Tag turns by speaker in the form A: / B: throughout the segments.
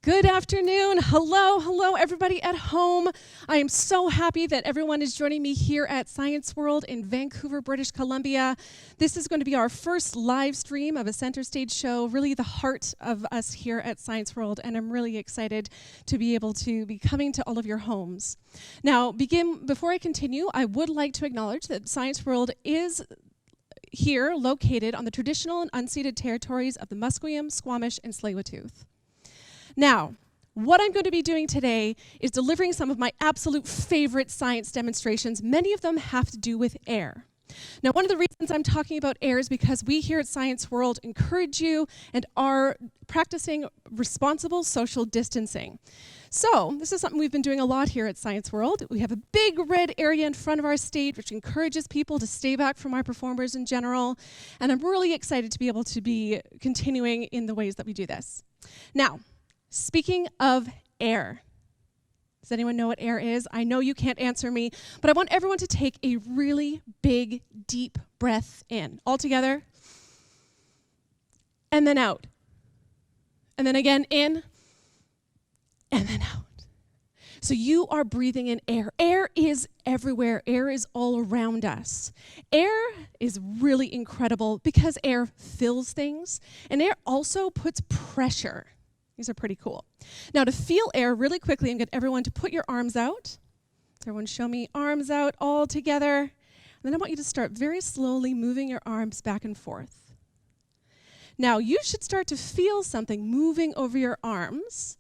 A: Good afternoon. Hello, everybody at home. I am so happy that everyone is joining me here at Science World in Vancouver, British Columbia. This is going to be our first live stream of a center stage show, really the heart of us here at Science World, and I'm really excited to be able to be coming to all of your homes. Now, before I continue, I would like to acknowledge that Science World is here located on the traditional and unceded territories of the Musqueam, Squamish, and Tsleil-Waututh. Now, what I'm going to be doing today is delivering some of my absolute favorite science demonstrations. Many of them have to do with air. Now, one of the reasons I'm talking about air is because we here at Science World encourage you and are practicing responsible social distancing. So, this is something we've been doing a lot here at Science World. We have a big red area in front of our stage which encourages people to stay back from our performers in general, and I'm really excited to be able to be continuing in the ways that we do this. Now, speaking of air, does anyone know what air is? I know you can't answer me, but I want everyone to take a really big, deep breath in. All together. And then out. And then again in. And then out. So you are breathing in air. Air is everywhere. Air is all around us. Air is really incredible because air fills things, and air also puts pressure. These are pretty cool. Now, to feel air really quickly, I'm going to get everyone to put your arms out. Everyone show me arms out all together. And then I want you to start very slowly moving your arms back and forth. Now, you should start to feel something moving over your arms,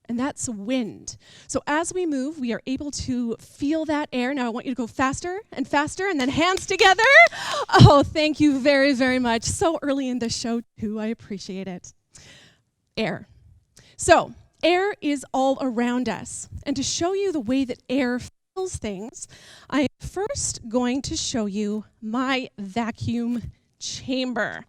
A: and that's wind. So as we move, we are able to feel that air. Now, I want you to go faster, and then hands together. Oh, thank you very, very much. So early in the show, too. I appreciate it. Air. So, air is all around us. And to show you the way that air fills things, I am first going to show you my vacuum chamber.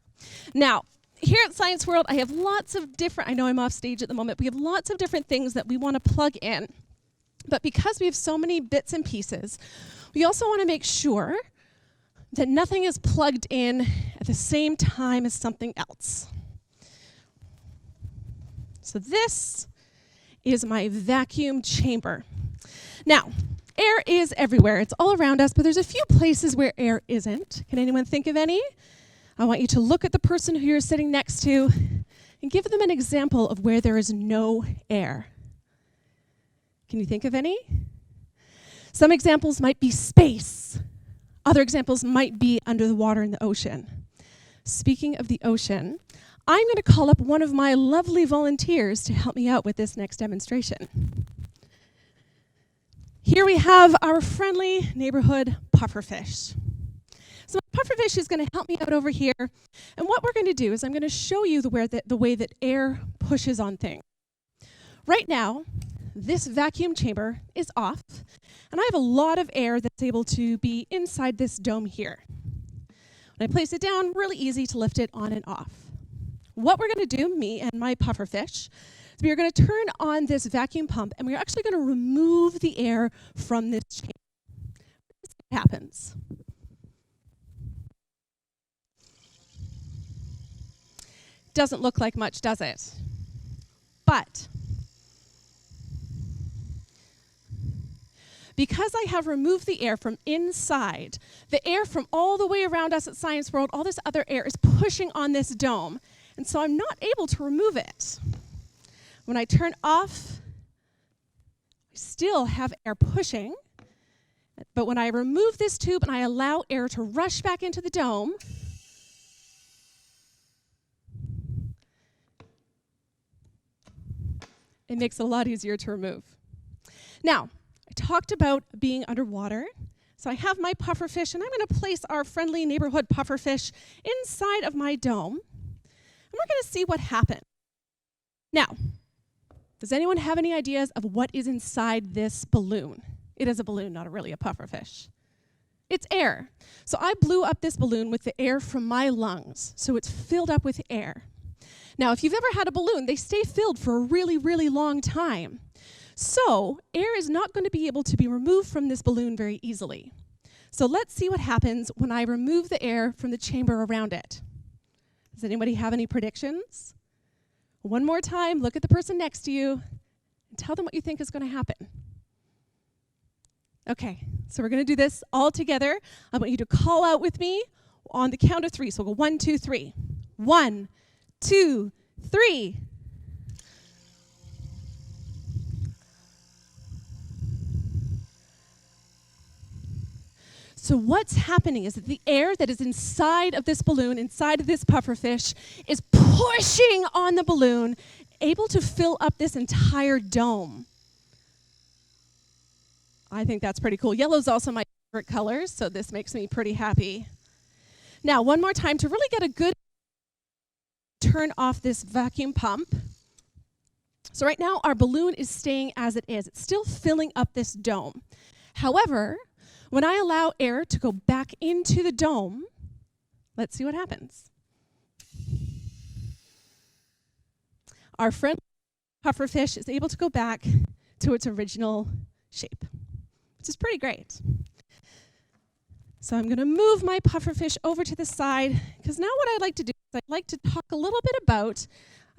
A: Now, here at Science World, I have lots of different, I know I'm off stage at the moment, we have lots of different things that we want to plug in. But because we have so many bits and pieces, we also want to make sure that nothing is plugged in at the same time as something else. So this is my vacuum chamber. Now, air is everywhere. It's all around us, but there's a few places where air isn't. Can anyone think of any? I want you to look at the person who you're sitting next to and give them an example of where there is no air. Can you think of any? Some examples might be space. Other examples might be under the water in the ocean. Speaking of the ocean, I'm going to call up one of my lovely volunteers to help me out with this next demonstration. Here we have our friendly neighborhood pufferfish. So my pufferfish is going to help me out over here, and what we're going to do is I'm going to show you the way that air pushes on things. Right now, this vacuum chamber is off, and I have a lot of air that's able to be inside this dome here. When I place it down, really easy to lift it on and off. What we're going to do, me and my pufferfish, is we are going to turn on this vacuum pump, and we're actually going to remove the air from this chamber. This is what happens. Doesn't look like much, does it? But because I have removed the air from inside, the air from all the way around us at Science World, all this other air is pushing on this dome. And so I'm not able to remove it. When I turn off, I still have air pushing. But when I remove this tube and I allow air to rush back into the dome, it makes it a lot easier to remove. Now, I talked about being underwater. So I have my pufferfish, and I'm going to place our friendly neighborhood pufferfish inside of my dome. And we're going to see what happens. Now, does anyone have any ideas of what is inside this balloon? It is a balloon, not really a pufferfish. It's air. So I blew up this balloon with the air from my lungs, so it's filled up with air. Now, if you've ever had a balloon, they stay filled for a really, really long time. So air is not going to be able to be removed from this balloon very easily. So let's see what happens when I remove the air from the chamber around it. Does anybody have any predictions? One more time, look at the person next to you and tell them what you think is going to happen. Okay, so we're going to do this all together. I want you to call out with me on the count of 3. So we'll go 1, 2, 3. 1, 2, 3. So what's happening is that the air that is inside of this balloon, inside of this pufferfish, is pushing on the balloon, able to fill up this entire dome. I think that's pretty cool. Yellow is also my favorite color, so this makes me pretty happy. Now, one more time to really get a good turn off this vacuum pump. So right now, our balloon is staying as it is. It's still filling up this dome. However, when I allow air to go back into the dome, let's see what happens. Our friend pufferfish is able to go back to its original shape, which is pretty great. So I'm going to move my pufferfish over to the side, because now what I'd like to do is I'd like to talk a little bit about,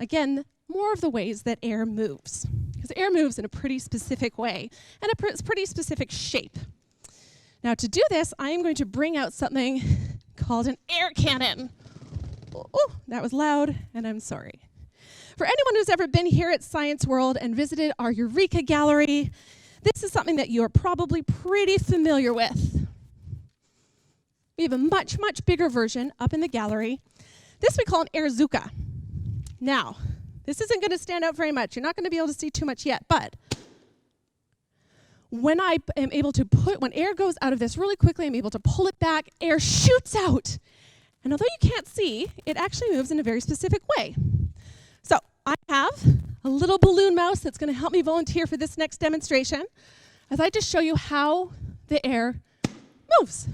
A: again, more of the ways that air moves. Because air moves in a pretty specific way and a pretty specific shape. Now to do this, I am going to bring out something called an air cannon. Oh, that was loud, and I'm sorry. For anyone who's ever been here at Science World and visited our Eureka Gallery, this is something that you're probably pretty familiar with. We have a much, much bigger version up in the gallery. This we call an air Zuka. Now, this isn't going to stand out very much. You're not going to be able to see too much yet, but when I am able to when air goes out of this really quickly, I'm able to pull it back, air shoots out. And although you can't see, it actually moves in a very specific way. So I have a little balloon mouse that's going to help me volunteer for this next demonstration, as I just show you how the air moves.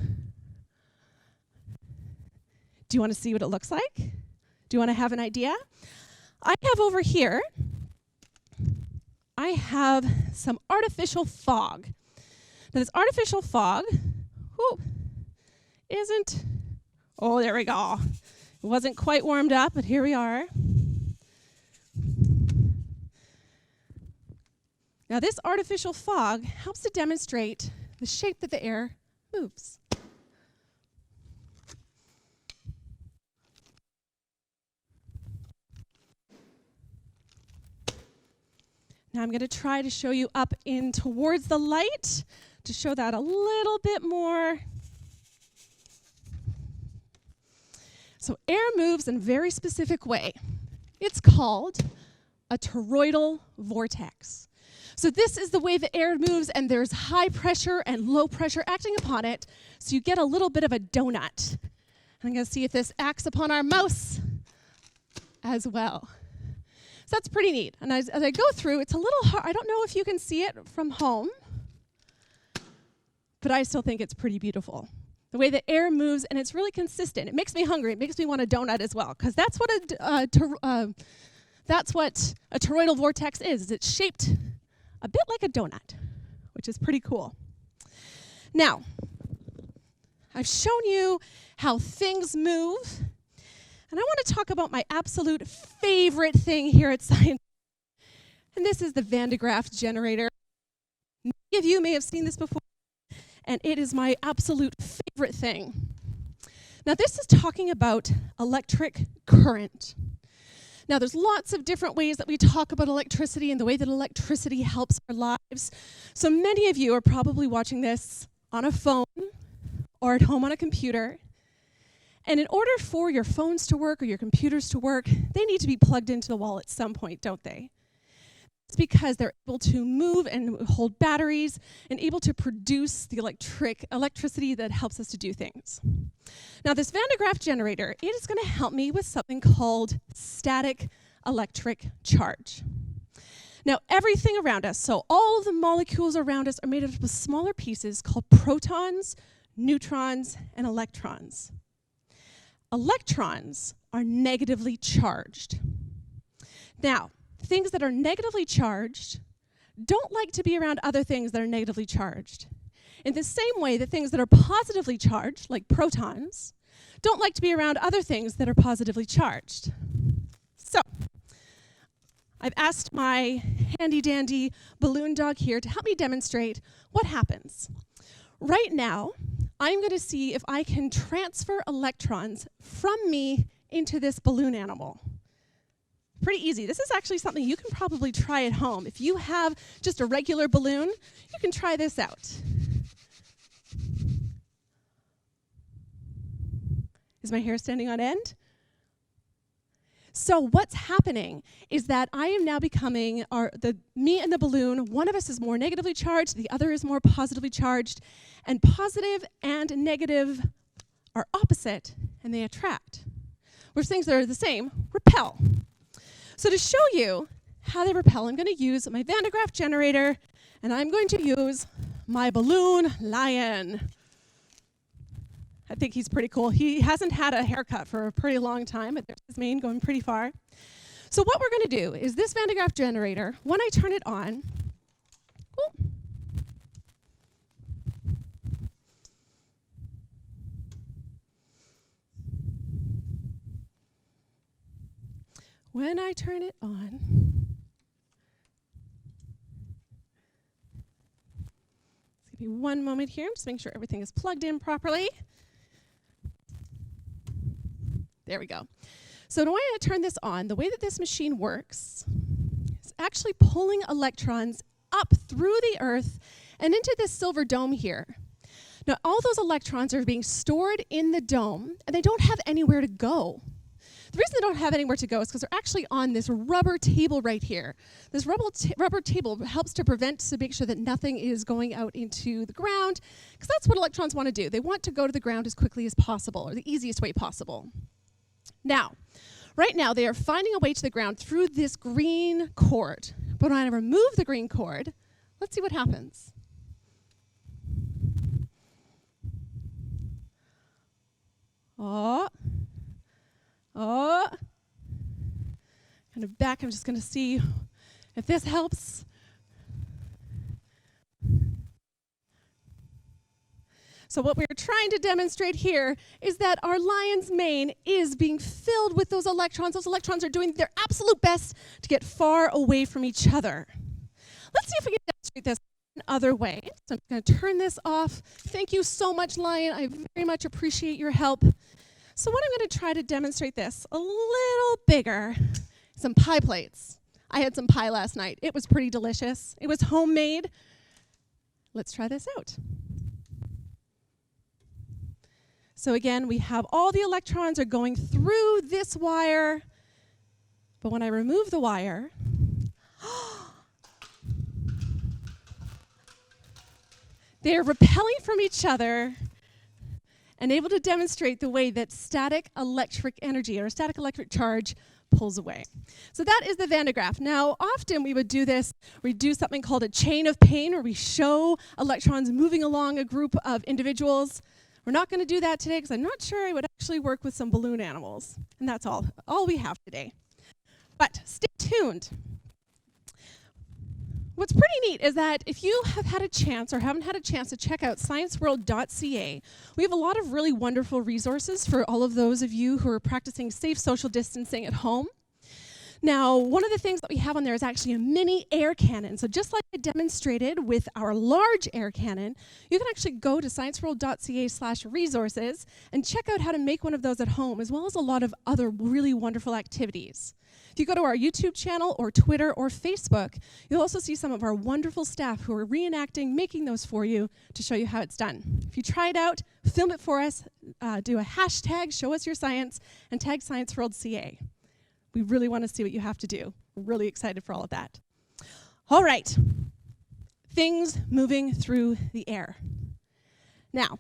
A: Do you want to see what it looks like? Do you want to have an idea? I have over here, I have some artificial fog. Now this artificial fog, oh, there we go. It wasn't quite warmed up, but here we are. Now this artificial fog helps to demonstrate the shape that the air moves. Now I'm going to try to show you up in towards the light to show that a little bit more. So air moves in a very specific way. It's called a toroidal vortex. So this is the way the air moves, and there's high pressure and low pressure acting upon it, so you get a little bit of a donut. I'm going to see if this acts upon our mouse as well. So that's pretty neat. And as I go through, it's a little hard. I don't know if you can see it from home, but I still think it's pretty beautiful. The way the air moves, and it's really consistent. It makes me hungry. It makes me want a donut as well, because that's what a toroidal vortex is. It's shaped a bit like a donut, which is pretty cool. Now, I've shown you how things move. And I want to talk about my absolute favorite thing here at Science. And this is the Graaff Generator. Many of you may have seen this before, and it is my absolute favorite thing. Now this is talking about electric current. Now there's lots of different ways that we talk about electricity and the way that electricity helps our lives. So many of you are probably watching this on a phone or at home on a computer. And in order for your phones to work or your computers to work, they need to be plugged into the wall at some point, don't they? It's because they're able to move and hold batteries and able to produce the electricity that helps us to do things. Now this Graaff generator, it is going to help me with something called static electric charge. Now everything around us, so all of the molecules around us are made up of smaller pieces called protons, neutrons, and electrons. Electrons are negatively charged. Now, things that are negatively charged don't like to be around other things that are negatively charged. In the same way that things that are positively charged, like protons, don't like to be around other things that are positively charged. So, I've asked my handy-dandy balloon dog here to help me demonstrate what happens. Right now, I'm going to see if I can transfer electrons from me into this balloon animal. Pretty easy. This is actually something you can probably try at home. If you have just a regular balloon, you can try this out. Is my hair standing on end? So what's happening is that I am now becoming me and the balloon. One of us is more negatively charged, the other is more positively charged, and positive and negative are opposite, and they attract. Whereas things that are the same repel. So to show you how they repel, I'm going to use my Graaff Generator, and I'm going to use my balloon lion. I think he's pretty cool. He hasn't had a haircut for a pretty long time, but there's his mane going pretty far. So what we're going to do is this Graaff Generator, when I turn it on, give me one moment here, just make sure everything is plugged in properly. There we go. So when I turn this on, the way that this machine works is actually pulling electrons up through the Earth and into this silver dome here. Now, all those electrons are being stored in the dome, and they don't have anywhere to go. The reason they don't have anywhere to go is because they're actually on this rubber table right here. This rubber table helps to make sure that nothing is going out into the ground, because that's what electrons want to do. They want to go to the ground as quickly as possible, or the easiest way possible. Now, right now, they are finding a way to the ground through this green cord. But when I remove the green cord, let's see what happens. Kind of back, I'm just going to see if this helps. So what we're trying to demonstrate here is that our lion's mane is being filled with those electrons. Those electrons are doing their absolute best to get far away from each other. Let's see if we can demonstrate this another way. So I'm going to turn this off. Thank you so much, Lion. I very much appreciate your help. So what I'm going to try to demonstrate this a little bigger, some pie plates. I had some pie last night. It was pretty delicious. It was homemade. Let's try this out. So again, we have all the electrons are going through this wire, but when I remove the wire, they're repelling from each other and able to demonstrate the way that static electric energy or static electric charge pulls away. So that is the Van de Graaff. Now, often we would do this, we do something called a chain of pain, where we show electrons moving along a group of individuals. We're not going to do that today because I'm not sure I would actually work with some balloon animals. And that's all we have today. But stay tuned. What's pretty neat is that if you have had a chance or haven't had a chance to check out scienceworld.ca, we have a lot of really wonderful resources for all of those of you who are practicing safe social distancing at home. Now, one of the things that we have on there is actually a mini air cannon. So just like I demonstrated with our large air cannon, you can actually go to scienceworld.ca/resources and check out how to make one of those at home, as well as a lot of other really wonderful activities. If you go to our YouTube channel or Twitter or Facebook, you'll also see some of our wonderful staff who are reenacting, making those for you to show you how it's done. If you try it out, film it for us, do a hashtag, show us your science, and tag ScienceWorldCA. We really want to see what you have to do. We're really excited for all of that. All right. Things moving through the air. Now,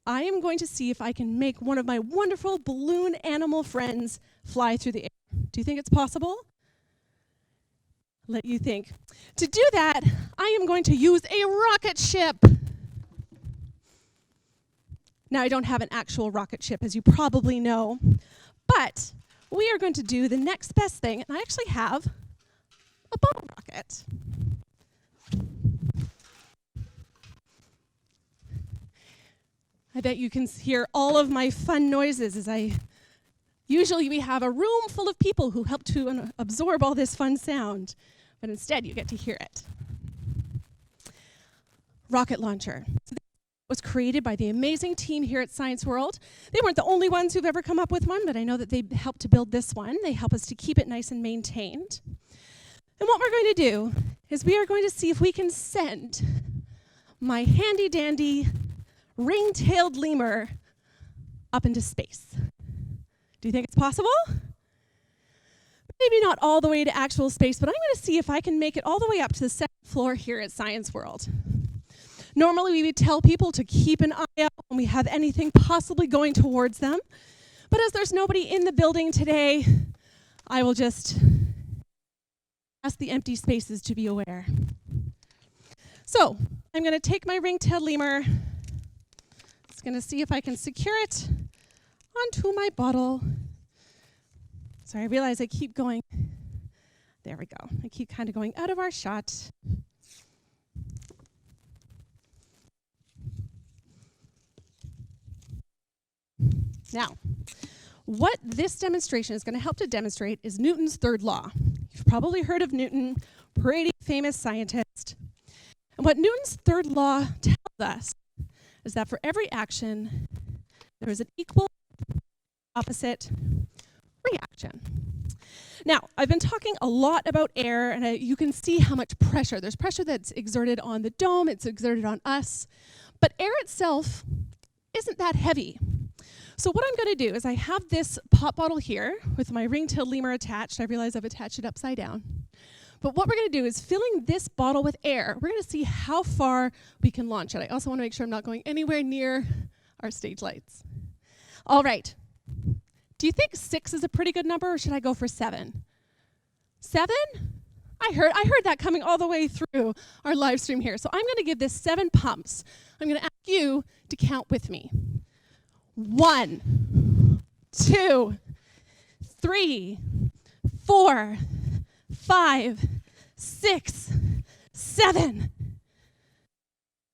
A: I am going to see if I can make one of my wonderful balloon animal friends fly through the air. Do you think it's possible? Let you think. To do that, I am going to use a rocket ship. Now, I don't have an actual rocket ship, as you probably know, but we are going to do the next best thing, and I actually have a bottle rocket. I bet you can hear all of my fun noises as I Usually we have a room full of people who help to absorb all this fun sound, but instead you get to hear it. Rocket launcher. So this was created by the amazing team here at Science World. They weren't the only ones who've ever come up with one, but I know that they helped to build this one. They help us to keep it nice and maintained. And what we're going to do is we are going to see if we can send my handy-dandy ring-tailed lemur up into space. Do you think it's possible? Maybe not all the way to actual space, but I'm going to see if I can make it all the way up to the second floor here at Science World. Normally, we would tell people to keep an eye out when we have anything possibly going towards them. But as there's nobody in the building today, I will just ask the empty spaces to be aware. So, I'm going to take my ring-tailed lemur. Just going to see if I can secure it onto my bottle. Sorry, I realize I keep going. There we go. I keep kind of going out of our shot. Now, what this demonstration is going to help to demonstrate is Newton's third law. You've probably heard of Newton, pretty famous scientist. And what Newton's third law tells us is that for every action, there is an equal, opposite reaction. Now, I've been talking a lot about air, and you can see how much pressure. There's pressure that's exerted on the dome, it's exerted on us, but air itself isn't that heavy. So what I'm going to do is I have this pop bottle here with my ring-tailed lemur attached. I realize I've attached it upside down. But what we're going to do is filling this bottle with air, we're going to see how far we can launch it. I also want to make sure I'm not going anywhere near our stage lights. All right. Do you think 6 is a pretty good number, or should I go for 7? 7? I heard that coming all the way through our live stream here. So I'm going to give this 7 pumps. I'm going to ask you to count with me. 1, 2, 3, 4, 5, 6, 7.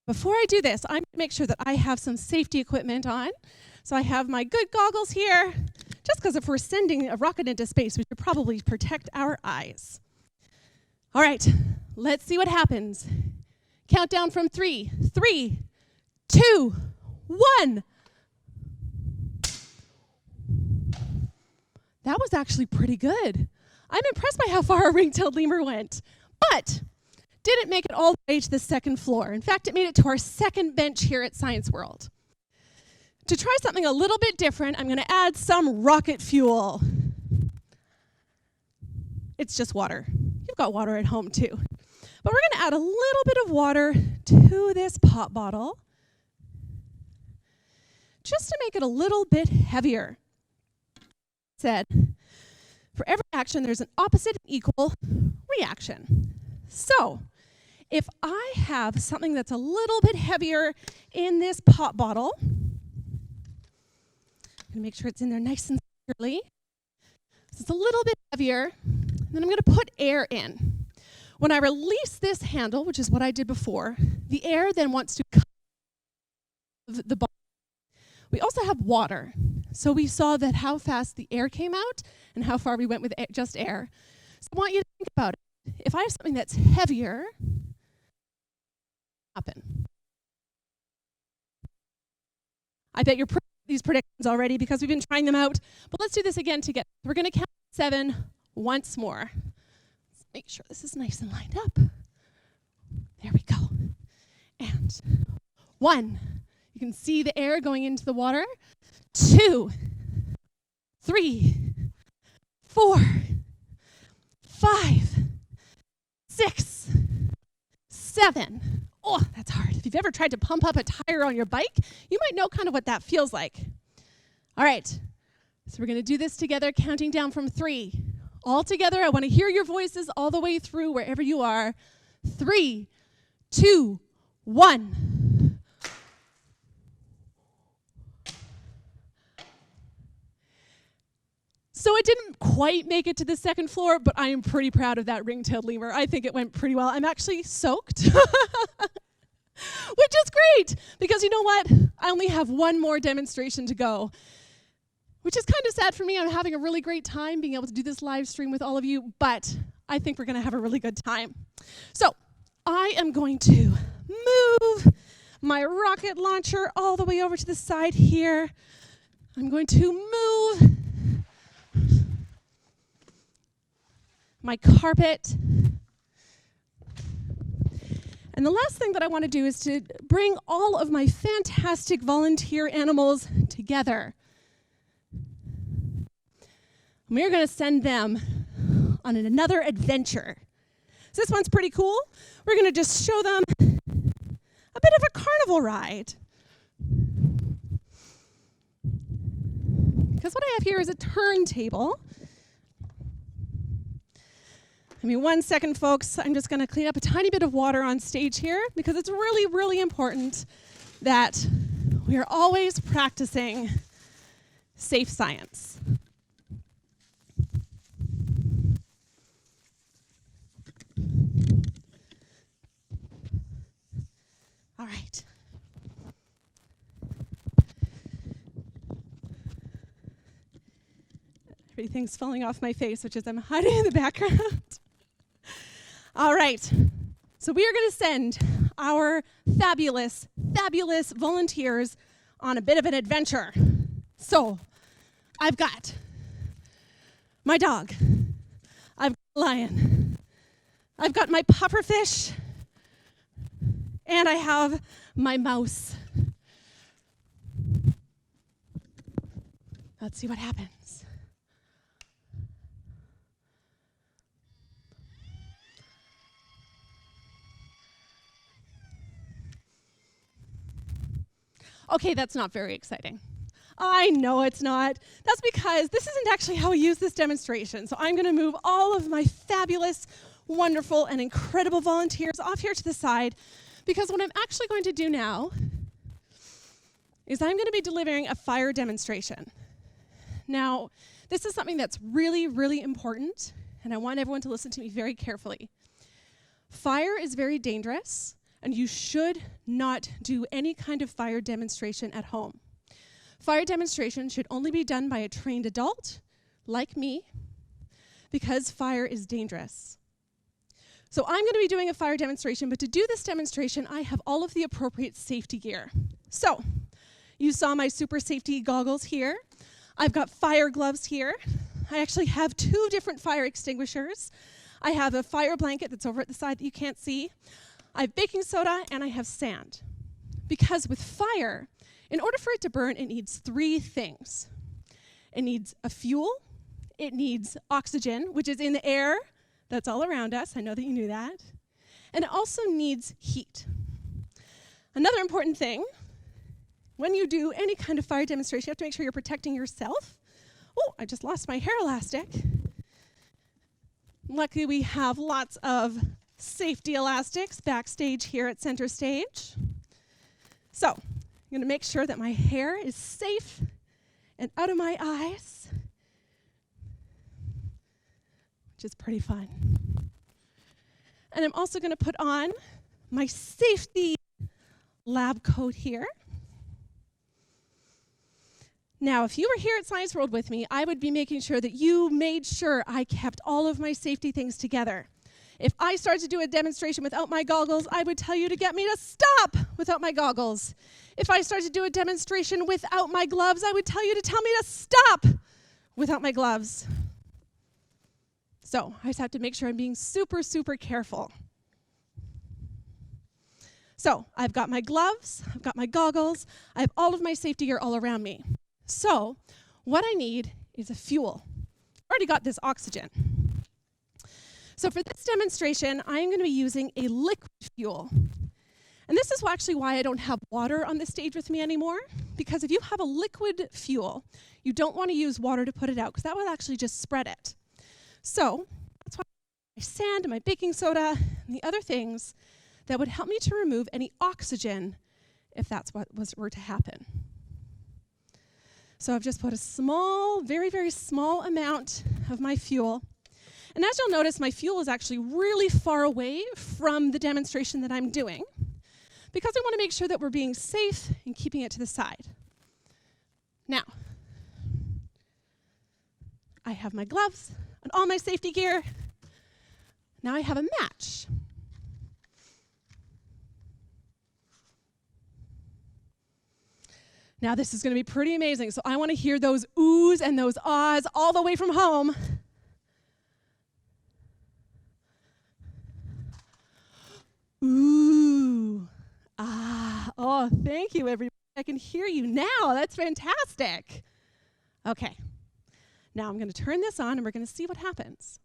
A: Before I do this, I'm going to make sure that I have some safety equipment on. So I have my good goggles here, just because if we're sending a rocket into space, we should probably protect our eyes. All right, let's see what happens. Countdown from 3, 3, 2, 1. That was actually pretty good. I'm impressed by how far our ring-tailed lemur went, but didn't make it all the way to the second floor. In fact, it made it to our second bench here at Science World. To try something a little bit different, I'm going to add some rocket fuel. It's just water. You've got water at home too. But we're going to add a little bit of water to this pop bottle just to make it a little bit heavier. Said, for every action, there's an opposite and equal reaction. So, if I have something that's a little bit heavier in this pop bottle, I'm going to make sure it's in there nice and securely. So it's a little bit heavier. And then I'm going to put air in. When I release this handle, which is what I did before, the air then wants to come out of the bottle. We also have water. So we saw that how fast the air came out and how far we went with just air. So I want you to think about it. If I have something that's heavier, happen. I bet you're these predictions already because we've been trying them out. But let's do this again together. We're going to count 7 once more. Let's make sure this is nice and lined up. There we go. And 1. You can see the air going into the water. 2, 3, 4, 5, 6, 7. Oh, that's hard. If you've ever tried to pump up a tire on your bike, you might know kind of what that feels like. All right. So we're going to do this together, counting down from 3. All together, I want to hear your voices all the way through wherever you are. 3, 2, 1. So it didn't quite make it to the second floor, but I am pretty proud of that ring-tailed lemur. I think it went pretty well. I'm actually soaked, which is great, because you know what? I only have one more demonstration to go. which is kind of sad for me. I'm having a really great time being able to do this live stream with all of you, but I think we're going to have a really good time. So I am going to move my rocket launcher all the way over to the side here. I'm going to move my carpet. And the last thing that I want to do is to bring all of my fantastic volunteer animals together. We're going to send them on another adventure. So this one's pretty cool. We're going to just show them a bit of a carnival ride. Because what I have here is a turntable. Give me 1 second, folks. I'm just going to clean up a tiny bit of water on stage here because it's really, really important that we are always practicing safe science. All right. Everything's falling off my face, which is I'm hiding in the background. All right. So we are going to send our fabulous, fabulous volunteers on a bit of an adventure. So I've got my dog. I've got a lion. I've got my pufferfish. And I have my mouse. Let's see what happens. Okay, that's not very exciting. I know it's not. That's because this isn't actually how we use this demonstration. So I'm going to move all of my fabulous, wonderful, and incredible volunteers off here to the side, because what I'm actually going to do now is I'm going to be delivering a fire demonstration. Now, this is something that's really, really important, and I want everyone to listen to me very carefully. Fire is very dangerous, and you should not do any kind of fire demonstration at home. Fire demonstration should only be done by a trained adult, like me, because fire is dangerous. So I'm going to be doing a fire demonstration, but to do this demonstration, I have all of the appropriate safety gear. So you saw my super safety goggles here. I've got fire gloves here. I actually have 2 different fire extinguishers. I have a fire blanket that's over at the side that you can't see. I have baking soda, and I have sand. Because with fire, in order for it to burn, it needs 3 things. It needs a fuel, it needs oxygen, which is in the air that's all around us. I know that you knew that. And it also needs heat. Another important thing, when you do any kind of fire demonstration, you have to make sure you're protecting yourself. Oh, I just lost my hair elastic. Luckily, we have lots of safety elastics backstage here at Center Stage. So, I'm going to make sure that my hair is safe and out of my eyes, which is pretty fun. And I'm also going to put on my safety lab coat here. Now, if you were here at Science World with me, I would be making sure that you made sure I kept all of my safety things together. If I started to do a demonstration without my goggles, I would tell you to get me to stop without my goggles. If I started to do a demonstration without my gloves, I would tell you to tell me to stop without my gloves. So I just have to make sure I'm being super, super careful. So I've got my gloves, I've got my goggles, I have all of my safety gear all around me. So what I need is a fuel. I've already got this oxygen. So for this demonstration, I'm going to be using a liquid fuel. And this is actually why I don't have water on the stage with me anymore, because if you have a liquid fuel, you don't want to use water to put it out, because that will actually just spread it. So that's why I have my sand and my baking soda and the other things that would help me to remove any oxygen if that's what were to happen. So I've just put a small, very, very small amount of my fuel. And as you'll notice, my fuel is actually really far away from the demonstration that I'm doing, because I want to make sure that we're being safe and keeping it to the side. Now, I have my gloves and all my safety gear. Now I have a match. Now this is going to be pretty amazing. So I want to hear those oohs and those ahs all the way from home. Ooh. Ah. Oh, thank you, everybody. I can hear you now. That's fantastic. Okay. Now I'm going to turn this on and we're going to see what happens.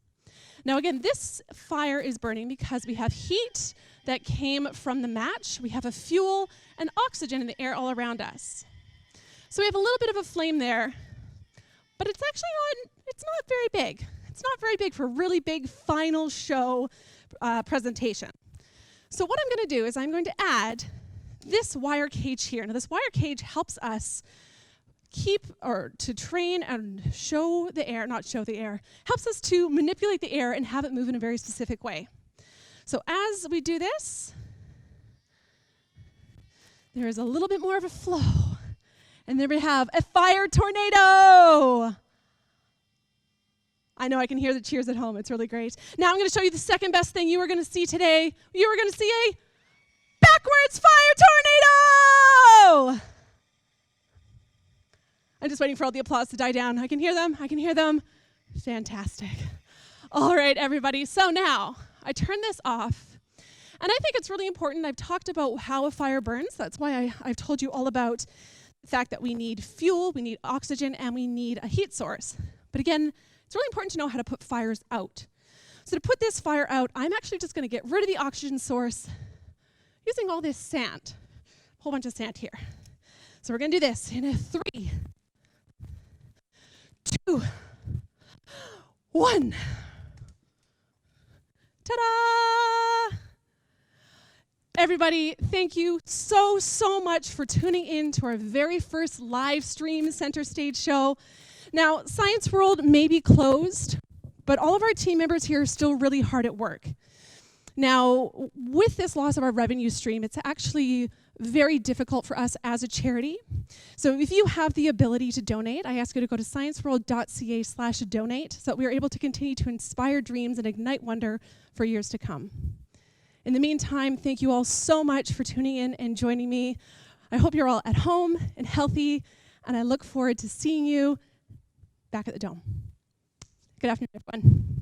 A: Now again, this fire is burning because we have heat that came from the match. We have a fuel and oxygen in the air all around us. So we have a little bit of a flame there, but it's actually it's not very big. It's not very big for a really big final show presentation. So what I'm going to do is I'm going to add this wire cage here. Now this wire cage helps us to train and show the air, helps us to manipulate the air and have it move in a very specific way. So as we do this, there is a little bit more of a flow. And there we have a fire tornado. I know I can hear the cheers at home. It's really great. Now I'm going to show you the second best thing you are going to see today. You are going to see a backwards fire tornado. I'm just waiting for all the applause to die down. I can hear them. Fantastic. All right, everybody. So now I turn this off. And I think it's really important. I've talked about how a fire burns. That's why I've told you all about the fact that we need fuel, we need oxygen, and we need a heat source. But again, it's really important to know how to put fires out. So to put this fire out, I'm actually just going to get rid of the oxygen source using all this sand. A whole bunch of sand here. So we're going to do this in a 3, 2, 1. Ta-da! Everybody, thank you so much for tuning in to our very first live stream Center Stage show. Now, Science World may be closed, but all of our team members here are still really hard at work. Now, with this loss of our revenue stream, it's actually very difficult for us as a charity. So if you have the ability to donate, I ask you to go to scienceworld.ca/donate so that we are able to continue to inspire dreams and ignite wonder for years to come. In the meantime, thank you all so much for tuning in and joining me. I hope you're all at home and healthy, and I look forward to seeing you back at the Dome. Good afternoon, everyone.